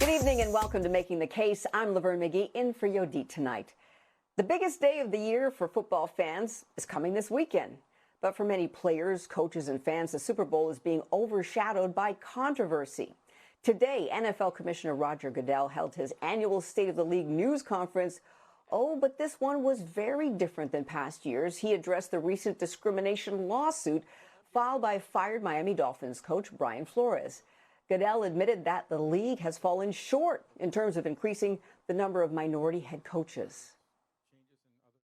Good evening and welcome to Making the Case. I'm Laverne McGee in for Yodit tonight. The biggest day of the year for football fans is coming this weekend. But for many players, coaches, and fans, the Super Bowl is being overshadowed by controversy. Today, NFL Commissioner Roger Goodell held his annual State of the League news conference. Oh, but this one was very different than past years. He addressed the recent discrimination lawsuit filed by fired Miami Dolphins coach Brian Flores. Goodell admitted that the league has fallen short in terms of increasing the number of minority head coaches.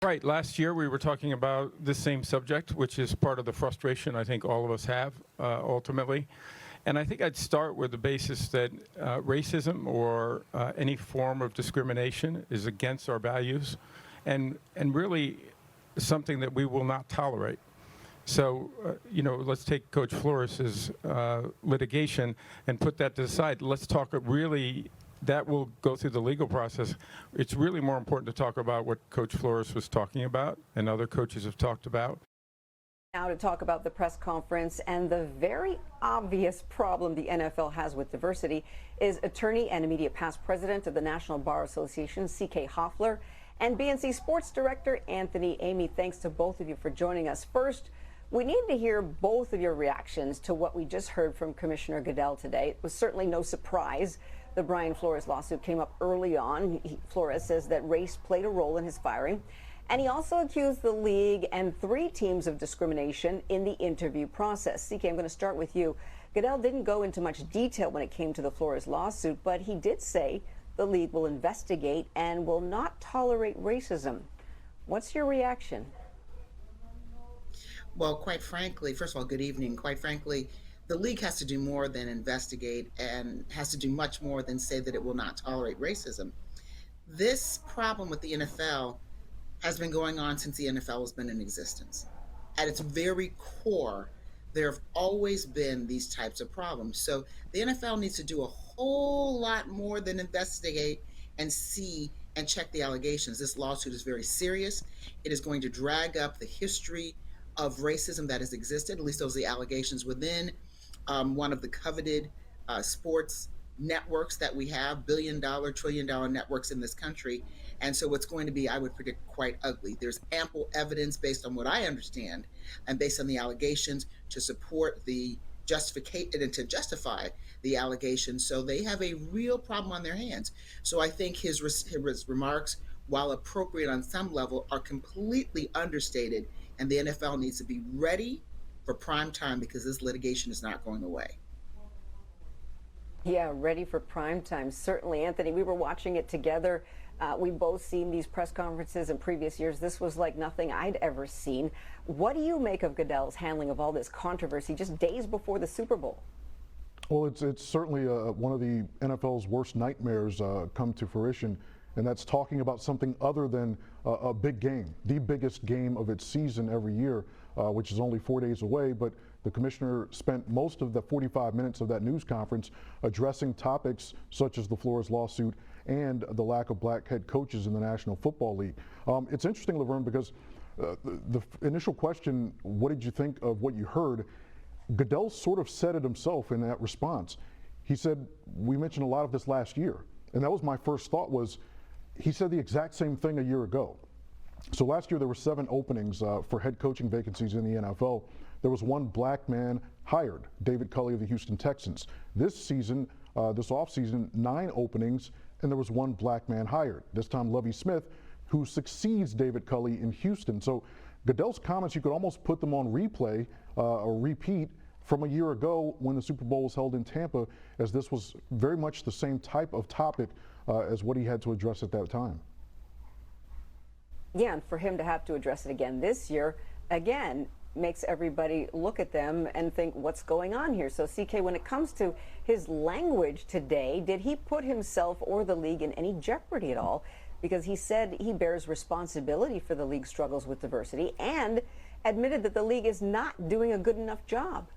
Right. Last year, we were talking about this same subject, which is part of the frustration I think all of us have ultimately. And I think I'd start with the basis that racism or any form of discrimination is against our values and really something that we will not tolerate. So, let's take Coach Flores' litigation and put that to the side. Let's talk really, that will go through the legal process. It's really more important to talk about what Coach Flores was talking about and other coaches have talked about. Now to talk about the press conference and the very obvious problem the NFL has with diversity is attorney and immediate past president of the National Bar Association, C.K. Hoffler, and BNC Sports Director Anthony Amey. Thanks to both of you for joining us. First, we need to hear both of your reactions to what we just heard from Commissioner Goodell today. It was certainly no surprise. The Brian Flores lawsuit came up early on. Flores says that race played a role in his firing. And he also accused the league and 3 teams of discrimination in the interview process. CK, I'm going to start with you. Goodell didn't go into much detail when it came to the Flores lawsuit, but he did say the league will investigate and will not tolerate racism. What's your reaction? Well, quite frankly, first of all, good evening. Quite frankly, the league has to do more than investigate and has to do much more than say that it will not tolerate racism. This problem with the NFL has been going on since the NFL has been in existence. At its very core, there have always been these types of problems. So the NFL needs to do a whole lot more than investigate and see and check the allegations. This lawsuit is very serious. It is going to drag up the history of racism that has existed, at least those are the allegations within one of the coveted sports networks that we have, billion-dollar, trillion-dollar networks in this country. And so it's going to be, I would predict, quite ugly. There's ample evidence based on what I understand and based on the allegations to support the justification and to justify the allegations. So they have a real problem on their hands. So I think his remarks, while appropriate on some level, are completely understated, and the NFL needs to be ready for prime time because this litigation is not going away. Yeah, ready for prime time. Certainly, Anthony, we were watching it together. We've both seen these press conferences in previous years. This was like nothing I'd ever seen. What do you make of Goodell's handling of all this controversy just days before the Super Bowl? Well, it's certainly one of the NFL's worst nightmares come to fruition, and that's talking about something other than a big game, the biggest game of its season every year, which is only 4 days away. But the commissioner spent most of the 45 minutes of that news conference addressing topics such as the Flores lawsuit and the lack of black head coaches in the National Football League. It's interesting, Laverne, because the initial question, what did you think of what you heard? Goodell sort of said it himself in that response. He said, we mentioned a lot of this last year. And that was my first thought was, he said the exact same thing a year ago. So last year there were 7 openings for head coaching vacancies in the NFL. There was 1 black man hired, David Culley of the Houston Texans. This season, this offseason, 9 openings, and there was 1 black man hired. This time Lovie Smith, who succeeds David Culley in Houston. So Goodell's comments, you could almost put them on replay or repeat from a year ago when the Super Bowl was held in Tampa, as this was very much the same type of topic as what he had to address at that time. Yeah, and for him to have to address it again this year, again, makes everybody look at them and think, what's going on here? So, CK, when it comes to his language today, did he put himself or the league in any jeopardy at all? Because he said he bears responsibility for the league's struggles with diversity and admitted that the league is not doing a good enough job.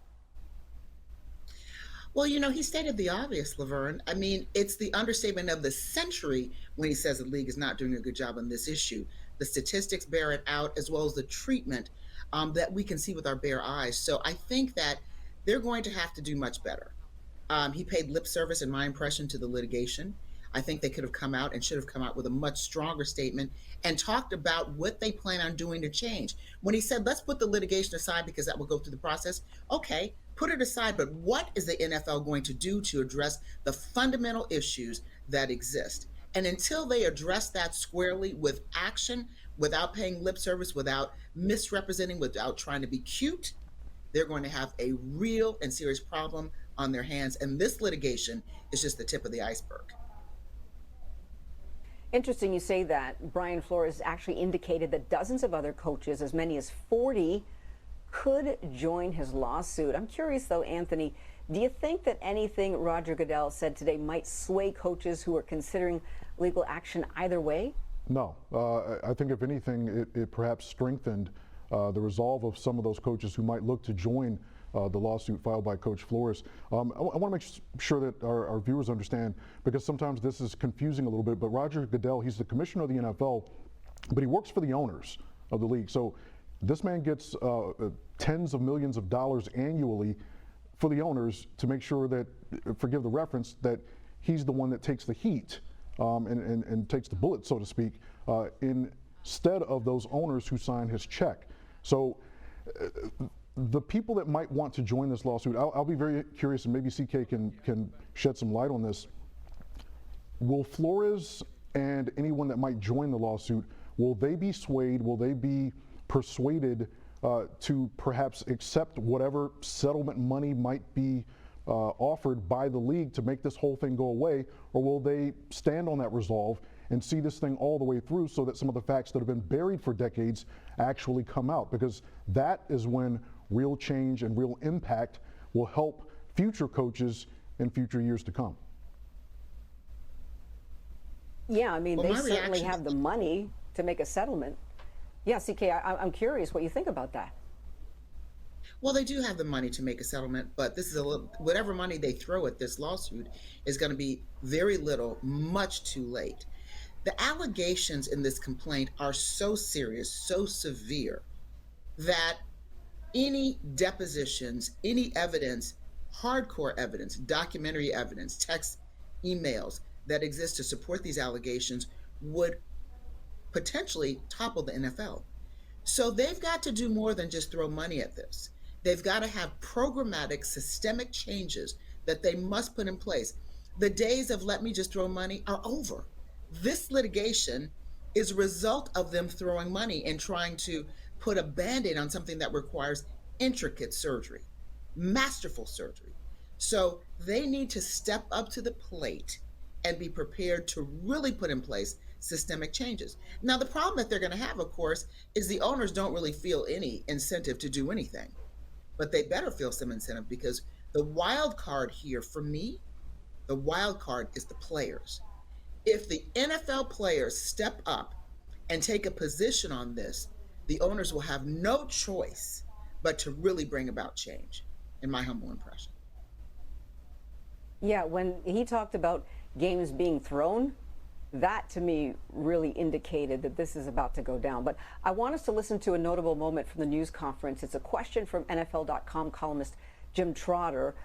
Well, he stated the obvious, Laverne. I mean, it's the understatement of the century when he says the league is not doing a good job on this issue. The statistics bear it out, as well as the treatment that we can see with our bare eyes. So I think that they're going to have to do much better. He paid lip service, in my impression, to the litigation. I think they could have come out and should have come out with a much stronger statement and talked about what they plan on doing to change. When he said, let's put the litigation aside because that will go through the process, okay, put it aside, but what is the NFL going to do to address the fundamental issues that exist? And until they address that squarely with action, without paying lip service, without misrepresenting, without trying to be cute, they're going to have a real and serious problem on their hands. And this litigation is just the tip of the iceberg. Interesting you say that. Brian Flores actually indicated that dozens of other coaches, as many as 40, could join his lawsuit. I'm curious, though, Anthony, do you think that anything Roger Goodell said today might sway coaches who are considering legal action either way? No. I think, if anything, it perhaps strengthened the resolve of some of those coaches who might look to join the lawsuit filed by Coach Flores. I want to make sure that our viewers understand, because sometimes this is confusing a little bit, but Roger Goodell, he's the commissioner of the NFL, but he works for the owners of the league. So this man gets tens of millions of dollars annually for the owners to make sure that, forgive the reference, that he's the one that takes the heat and takes the bullet, so to speak, instead of those owners who sign his check. So the people that might want to join this lawsuit, I'll be very curious, and maybe CK can shed some light on this. Will Flores and anyone that might join the lawsuit, will they be swayed, will they be persuaded to perhaps accept whatever settlement money might be offered by the league to make this whole thing go away, or will they stand on that resolve and see this thing all the way through so that some of the facts that have been buried for decades actually come out? Because that is when real change and real impact will help future coaches in future years to come. Yeah, I mean, they certainly have the money to make a settlement. Yeah, CK, I'm curious what you think about that. Well, they do have the money to make a settlement, but this is whatever money they throw at this lawsuit is going to be very little, much too late. The allegations in this complaint are so serious, so severe, that any depositions, any evidence, hardcore evidence, documentary evidence, text, emails that exist to support these allegations would potentially topple the NFL. So they've got to do more than just throw money at this. They've got to have programmatic, systemic changes that they must put in place. The days of let me just throw money are over. This litigation is a result of them throwing money and trying to put a Band-Aid on something that requires intricate surgery, masterful surgery. So they need to step up to the plate and be prepared to really put in place systemic changes. Now, the problem that they're going to have, of course, is the owners don't really feel any incentive to do anything, but they better feel some incentive, because the wild card here for me, the wild card is the players. If the NFL players step up and take a position on this, the owners will have no choice but to really bring about change, in my humble impression. Yeah, when he talked about games being thrown, that to me really indicated that this is about to go down. But I want us to listen to a notable moment from the news conference. It's a question from NFL.com columnist Jim Trotter.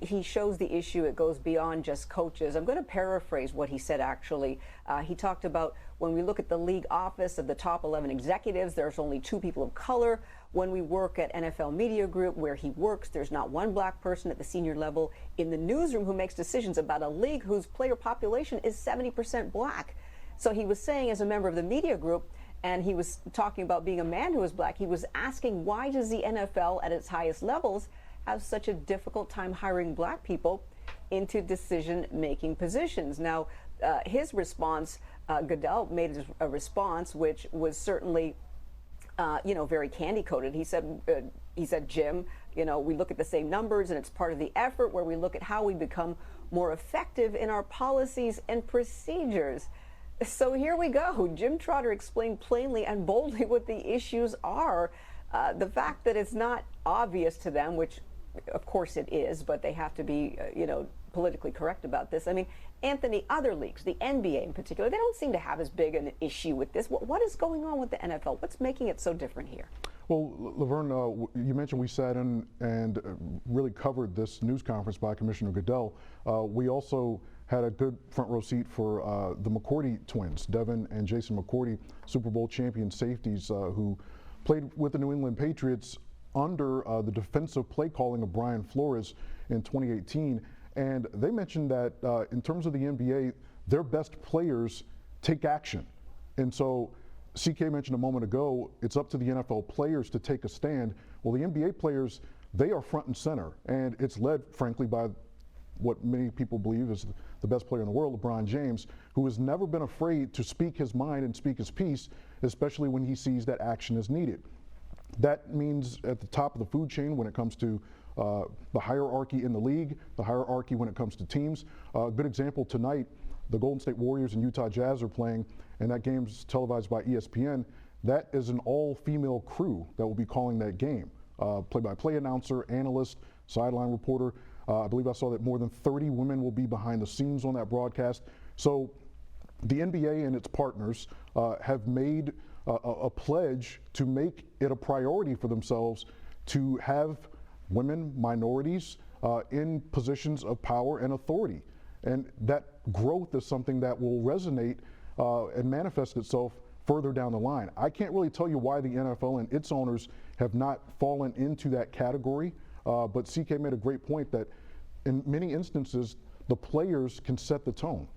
He shows the issue. It goes beyond just coaches. I'm going to paraphrase what he said, actually. He talked about when we look at the league office of the top 11 executives, there's only 2 people of color. When we work at NFL Media Group, where he works, there's not one black person at the senior level in the newsroom who makes decisions about a league whose player population is 70% black. So he was saying, as a member of the media group, and he was talking about being a man who was black, he was asking, why does the NFL at its highest levels have such a difficult time hiring black people into decision-making positions? Now, his response, Goodell made a response which was certainly, very candy-coated. He said, Jim, we look at the same numbers, and it's part of the effort where we look at how we become more effective in our policies and procedures. So here we go. Jim Trotter explained plainly and boldly what the issues are. The fact that it's not obvious to them, which of course it is, but they have to be, politically correct about this. I mean, Anthony, other leagues, the NBA in particular, they don't seem to have as big an issue with this. What is going on with the NFL? What's making it so different here? Well, Laverne, you mentioned we sat in and really covered this news conference by Commissioner Goodell. We also had a good front row seat for the McCourty twins, Devin and Jason McCourty, Super Bowl champion safeties who played with the New England Patriots under the defensive play calling of Brian Flores in 2018. And they mentioned that in terms of the NBA, their best players take action. And so CK mentioned a moment ago, it's up to the NFL players to take a stand. Well, the NBA players, they are front and center, and it's led, frankly, by what many people believe is the best player in the world, LeBron James, who has never been afraid to speak his mind and speak his piece, especially when he sees that action is needed. That means at the top of the food chain when it comes to the hierarchy in the league, the hierarchy when it comes to teams. A good example tonight, the Golden State Warriors and Utah Jazz are playing, and that game's televised by ESPN. That is an all-female crew that will be calling that game. Play-by-play announcer, analyst, sideline reporter. I believe I saw that more than 30 women will be behind the scenes on that broadcast. So the NBA and its partners have made a pledge to make it a priority for themselves to have women, minorities in positions of power and authority. And that growth is something that will resonate and manifest itself further down the line. I can't really tell you why the NFL and its owners have not fallen into that category, but CK made a great point that in many instances, the players can set the tone.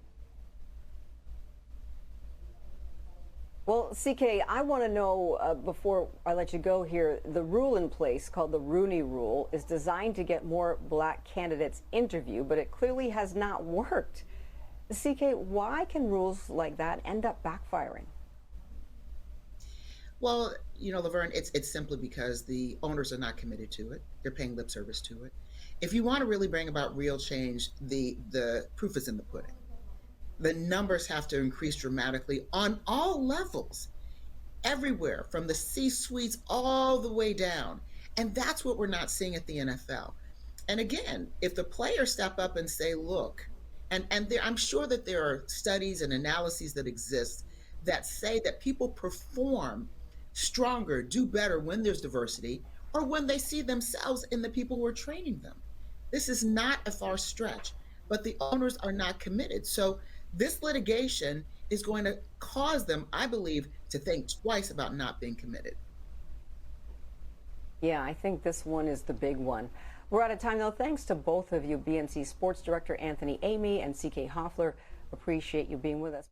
Well, CK, I want to know, before I let you go here, the rule in place called the Rooney Rule is designed to get more black candidates interviewed, but it clearly has not worked. CK, why can rules like that end up backfiring? Well, you know, Laverne, it's simply because the owners are not committed to it. They're paying lip service to it. If you want to really bring about real change, the proof is in the pudding. The numbers have to increase dramatically on all levels, everywhere, from the C-suites all the way down. And that's what we're not seeing at the NFL. And again, if the players step up and say, look, and I'm sure that there are studies and analyses that exist that say that people perform stronger, do better when there's diversity, or when they see themselves in the people who are training them. This is not a far stretch, but the owners are not committed. So this litigation is going to cause them, I believe, to think twice about not being committed. Yeah, I think this one is the big one. We're out of time, though. Thanks to both of you, BNC Sports Director Anthony Amey and CK Hoffler. Appreciate you being with us.